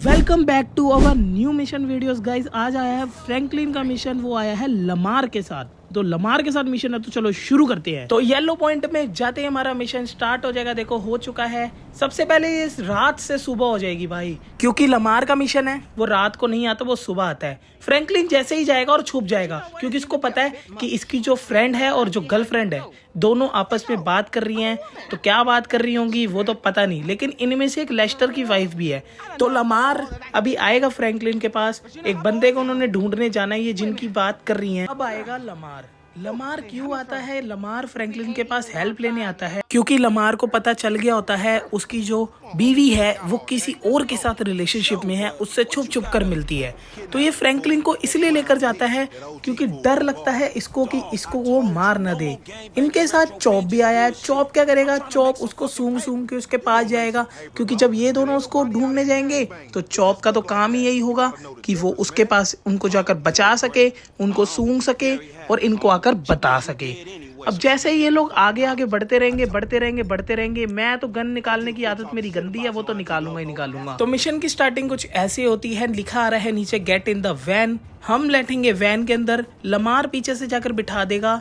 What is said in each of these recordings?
Welcome back to our new mission videos guys. आज आया है फ्रैंकलिन का मिशन, वो आया है लमार के साथ। तो लमार के साथ मिशन है, तो चलो शुरू करते हैं। तो येलो पॉइंट में जाते ही हमारा मिशन स्टार्ट हो जाएगा। देखो हो चुका है। सबसे पहले इस रात से सुबह हो जाएगी भाई, क्योंकि लमार का मिशन है वो रात को नहीं आता, वो सुबह आता है। फ्रैंकलिन जैसे ही जाएगा और छुप जाएगा, क्योंकि इसको पता है कि इसकी जो फ्रेंड है और जो गर्लफ्रेंड है दोनों आपस में बात कर रही हैं। तो क्या बात कर रही होंगी वो तो पता नहीं, लेकिन इनमें से एक लेस्टर की वाइफ भी है। तो लमार अभी आएगा फ्रैंकलिन के पास। एक बंदे को उन्होंने ढूंढने जाना है, ये जिनकी बात कर रही हैं। अब आएगा लमार। लमार क्यों आता है? लमार फ्रैंकलिन के पास हेल्प लेने आता है, क्योंकि लमार को पता चल गया होता है उसकी जो बीवी है वो किसी और के साथ रिलेशनशिप में है, उससे छुप छुप कर मिलती है। तो ये फ्रैंकलिन को इसलिए लेकर जाता है क्योंकि डर लगता है इसको कि इसको वो मार न दे। इनके साथ चॉप भी आया है। चॉप क्या करेगा? चॉप उसको सूंघ सूंघ के उसके पास जाएगा, क्योंकि जब ये दोनों उसको ढूंढने जाएंगे तो चॉप का तो काम ही यही होगा कि वो उसके पास उनको जाकर बचा सके, उनको सूंघ सके और इनको आकर बता सके। अब जैसे ही ये लोग आगे आगे बढ़ते रहेंगे, मैं तो गन निकालने की आदत मेरी गंदी है, वो तो निकालूंगा ही निकालूंगा। तो मिशन की स्टार्टिंग कुछ ऐसी होती है। लिखा आ रहा है नीचे गेट इन द वैन। हम बैठेंगे वैन के अंदर। लमार पीछे से जाकर बिठा देगा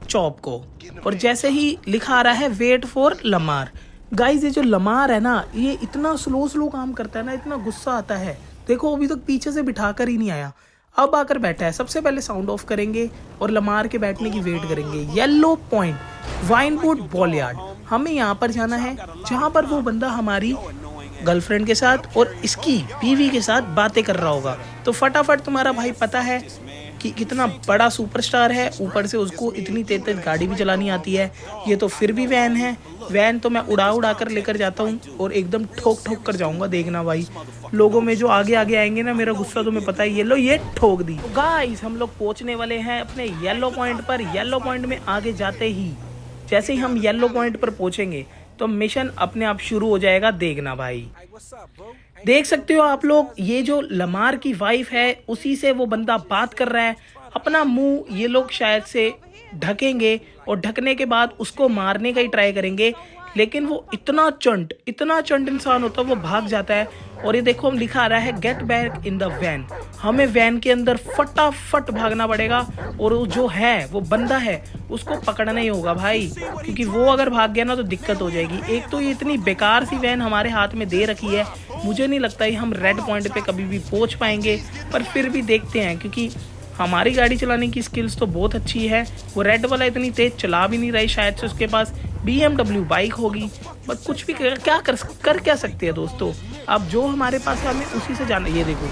चॉप को, और जैसे ही लिखा आ रहा है वेट फॉर लमार। गाइस ये जो लमार है ना, ये इतना स्लो काम करता है ना, इतना गुस्सा आता है। देखो अभी तक पीछे से बिठा कर ही नहीं आया, अब आकर बैठा है। सबसे पहले साउंड ऑफ करेंगे और लमार के बैठने की वेट करेंगे। येलो पॉइंट वाइनवुड बॉलयार्ड, हमें यहाँ पर जाना है जहाँ पर वो बंदा हमारी गर्लफ्रेंड के साथ और इसकी बीवी के साथ बातें कर रहा होगा। तो फटाफट तुम्हारा भाई पता है कि कितना बड़ा सुपरस्टार है, ऊपर से उसको इतनी तेज तेज गाड़ी भी चलानी आती है। ये तो फिर भी वैन है। वैन तो मैं उड़ा कर लेकर जाता हूँ और एकदम ठोक कर जाऊंगा। देखना भाई, लोगों में जो आगे आगे आएंगे ना, मेरा गुस्सा तुम्हें पता है। ये लो, ये ठोक दी। तो गाइस हम लोग पहुंचने वाले हैं अपने येलो पॉइंट पर। येलो पॉइंट में आगे जाते ही जैसे ही हम येलो पॉइंट पर पहुंचेंगे तो मिशन अपने आप शुरू हो जाएगा। देखना भाई, देख सकते हो आप लोग, ये जो लमार की वाइफ है उसी से वो बंदा बात कर रहा है। अपना मुंह ये लोग शायद से ढकेंगे और ढकने के बाद उसको मारने का ही ट्राई करेंगे, लेकिन वो इतना चंट इंसान होता है, वो भाग जाता है। और ये देखो हम लिखा आ रहा है get back in the van. हमें वैन के अंदर फटाफट भागना पड़ेगा और वो जो है वो बंदा है उसको पकड़ना ही होगा भाई, क्योंकि वो अगर भाग गया ना तो दिक्कत हो जाएगी। एक तो ये इतनी बेकार सी वैन हमारे हाथ में दे रखी है, मुझे नहीं लगता ही हम रेड पॉइंट पे कभी भी पहुंच पाएंगे, पर फिर भी देखते हैं, क्योंकि हमारी गाड़ी चलाने की स्किल्स तो बहुत अच्छी है। वो रेड वाला इतनी तेज चला भी नहीं रही, शायद से उसके पास BMW बाइक होगी। बट कुछ भी क्या कर सकते हैं दोस्तों। अब जो हमारे पास है हमें उसी से जाना। ये देखो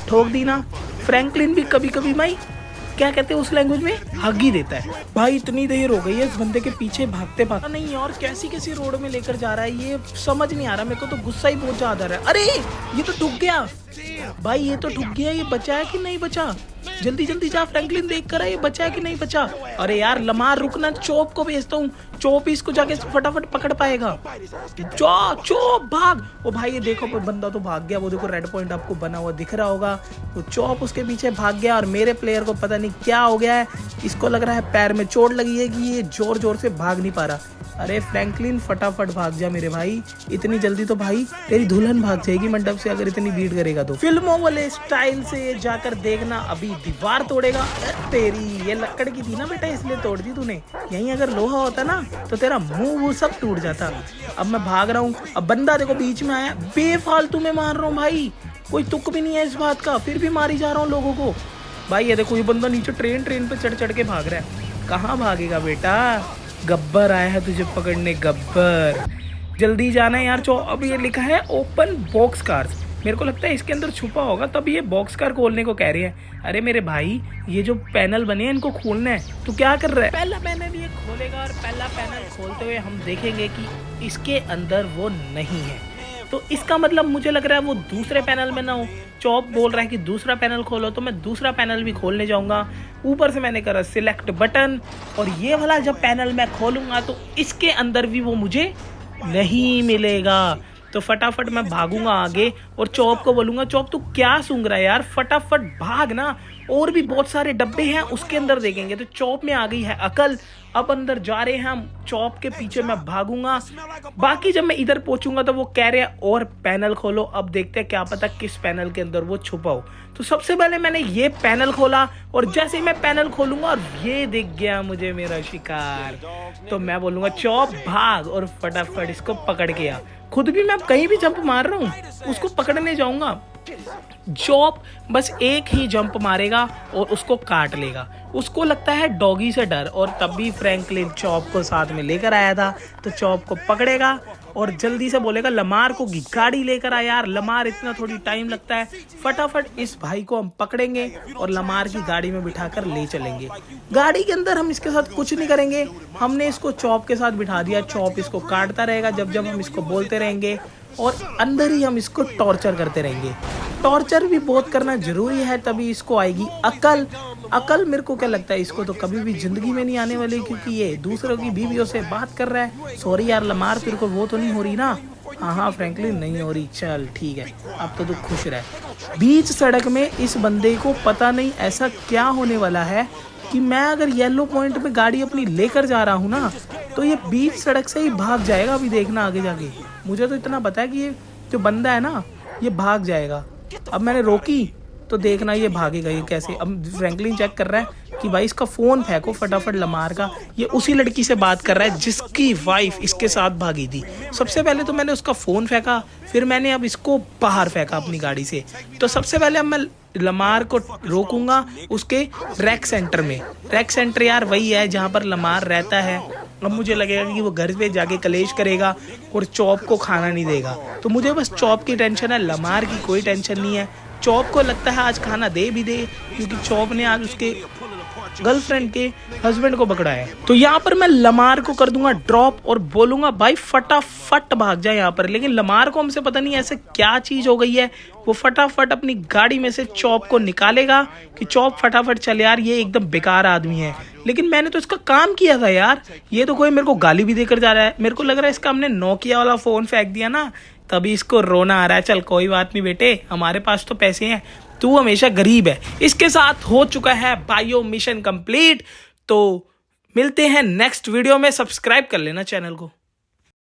ठोक दी ना। फ्रैंकलिन भी कभी कभी भाई क्या कहते हैं उस लैंग्वेज में, हग ही देता है भाई। इतनी देर हो गई है इस बंदे के पीछे भागते नहीं, और कैसी रोड में लेकर जा रहा है ये समझ नहीं आ रहा। मेरे को तो गुस्सा ही बहुत ज्यादा आ रहा है। अरे ये तो ठुक गया भाई, ये तो ठुक गया। ये बचा है कि नहीं बचा? जल्दी जा फ्रैंकलिन देख कर ये बचा है कि नहीं बचा। अरे यार लमार रुकना, चोप को भेजता हूँ। चोप इसको जाके फटाफट पकड़ पाएगा। चोप भाग। ओ भाई ये देखो बंदा तो भाग गया। वो देखो रेड पॉइंट आपको बना हुआ दिख रहा होगा। तो चोप उसके पीछे भाग गया और मेरे प्लेयर को पता नहीं क्या हो गया है। इसको लग रहा है पैर में चोट लगी है कि ये जोर से भाग नहीं पा रहा। अरे फ्रैंकलिन फटाफट भाग जा मेरे भाई, इतनी जल्दी तो भाई तेरी दुल्हन भाग जाएगी मंडप से अगर इतनी भीड़ करेगा तो। फिल्मों वाले स्टाइल से जाकर देखना, अभी दीवार तोड़ेगा। तेरी ये लकड़ की थी ना बेटा, इसलिए तोड़ दी तूने। यहीं अगर लोहा होता ना तो तेरा मुंह वो सब टूट जाता। अब मैं भाग रहा हूँ। अब बंदा देखो बीच में आया, बेफालतू में मार रहा हूँ भाई, कोई तुक भी नहीं है इस बात का, फिर भी मारी जा रहा हूँ लोगों को। भाई ये देखो ये बंदा नीचे ट्रेन पे चढ़ के भाग रहा है। कहाँ भागेगा बेटा? गब्बर आया है तुझे पकड़ने, गब्बर जल्दी जाना है यार। अब ये लिखा है ओपन बॉक्स कार्स, मेरे को लगता है इसके अंदर छुपा होगा, तब ये बॉक्स कार खोलने को कह रहे हैं। अरे मेरे भाई ये जो पैनल बने हैं इनको खोलना है, तू क्या कर रहा है? पहला पैनल ये खोलेगा और पहला पैनल खोलते हुए हम देखेंगे कि इसके अंदर वो नहीं है। तो इसका मतलब मुझे लग रहा है वो दूसरे पैनल में ना हो। चॉप बोल रहा है कि दूसरा पैनल खोलो, तो मैं दूसरा पैनल भी खोलने जाऊंगा। ऊपर से मैंने करा सिलेक्ट बटन, और ये वाला जब पैनल मैं खोलूंगा तो इसके अंदर भी वो मुझे नहीं मिलेगा। तो फटाफट मैं भागूंगा आगे और चॉप को बोलूंगा, चॉप तू क्या सूंघ रहा है यार, फटाफट भाग ना। और भी बहुत सारे डब्बे हैं उसके अंदर देखेंगे। तो चॉप में आ गई है अकल अब अंदर जा रहे हैं हम, चॉप के पीछे मैं भागूंगा। बाकी जब मैं इधर पहुंचूंगा तो वो कह रहे हैं और पैनल खोलो। अब देखते हैं, क्या पता किस पैनल के अंदर वो छुपा हो। तो सबसे पहले मैंने ये पैनल खोला और जैसे ही मैं पैनल खोलूंगा और ये दिख गया मुझे मेरा शिकार, तो मैं बोलूंगा चॉप भाग और फटाफट इसको पकड़ के आ। खुद भी मैं कहीं भी जंप मार रहा हूँ, उसको पकड़ने जाऊंगा। चॉप बस एक ही जंप मारेगा और उसको काट लेगा। उसको लगता है डॉगी से डर, और तब भी फ्रैंकलिन चॉप को साथ में लेकर आया था। तो चॉप को पकड़ेगा और जल्दी से बोलेगा लमार को गाड़ी लेकर आ यार, लमार इतना थोड़ी टाइम लगता है। फटाफट इस भाई को हम पकड़ेंगे और लमार की गाड़ी में बिठाकर ले चलेंगे। गाड़ी के अंदर हम इसके साथ कुछ नहीं करेंगे, हमने इसको चॉप के साथ बिठा दिया। चॉप इसको काटता रहेगा जब जब हम इसको बोलते रहेंगे, और अंदर ही हम इसको टॉर्चर करते रहेंगे। टॉर्चर भी बहुत करना जरूरी है, तभी इसको आएगी अकल। अकल मेरे को क्या लगता है इसको तो कभी भी जिंदगी में नहीं आने वाली, क्योंकि ये दूसरों की बीवियों से बात कर रहा है। सॉरी यार लमार, तेरे को वो तो नहीं हो रही ना? हाँ फ्रैंकलिन नहीं हो रही, चल ठीक है, अब तो तू खुश रह। बीच सड़क में इस बंदे को पता नहीं ऐसा क्या होने वाला है कि मैं अगर येलो पॉइंट में गाड़ी अपनी लेकर जा रहा हूँ ना, तो ये बीच सड़क से ही भाग जाएगा। अभी देखना आगे जाके, मुझे तो इतना पता है कि ये जो बंदा है ना ये भाग जाएगा। अब मैंने रोकी तो देखना ये भागेगा ये कैसे। अब फ्रैंकलिन चेक कर रहा है कि भाई इसका फ़ोन फेंको फटाफट लमार का। ये उसी लड़की से बात कर रहा है जिसकी वाइफ इसके साथ भागी थी। सबसे पहले तो मैंने उसका फ़ोन फेंका, फिर मैंने अब इसको बाहर फेंका अपनी गाड़ी से। तो सबसे पहले अब मैं लमार को रोकूंगा उसके रैक सेंटर में। रैक सेंटर यार वही है जहाँ पर लमार रहता है। अब मुझे लगेगा कि वो घर पे जाके कलेश करेगा और चॉप को खाना नहीं देगा। तो मुझे बस चॉप की टेंशन है, लमार की कोई टेंशन नहीं है। चॉप को लगता है आज खाना दे भी दे, क्योंकि चॉप ने आज उसके गर्लफ्रेंड के हस्बैंड को पकड़ा है। तो यहाँ पर मैं लमार को कर दूंगा ड्रॉप और बोलूंगा भाई फटाफट भाग जाए यहाँ पर। लेकिन लमार को हमसे पता नहीं ऐसे क्या चीज हो गई है, वो फटाफट अपनी गाड़ी में से चॉप को निकालेगा कि चॉप फटाफट चले यार, ये एकदम बेकार आदमी है। लेकिन मैंने तो इसका काम किया था यार, ये तो कोई मेरे को गाली भी देकर जा रहा है। मेरे को लग रहा है इसका हमने नोकिया वाला फोन फेंक दिया ना, तभी इसको रोना आ रहा है। चल कोई बात नहीं बेटे, हमारे पास तो पैसे हैं, तू हमेशा गरीब है। इसके साथ हो चुका है बायो मिशन कंप्लीट। तो मिलते हैं नेक्स्ट वीडियो में, सब्सक्राइब कर लेना चैनल को।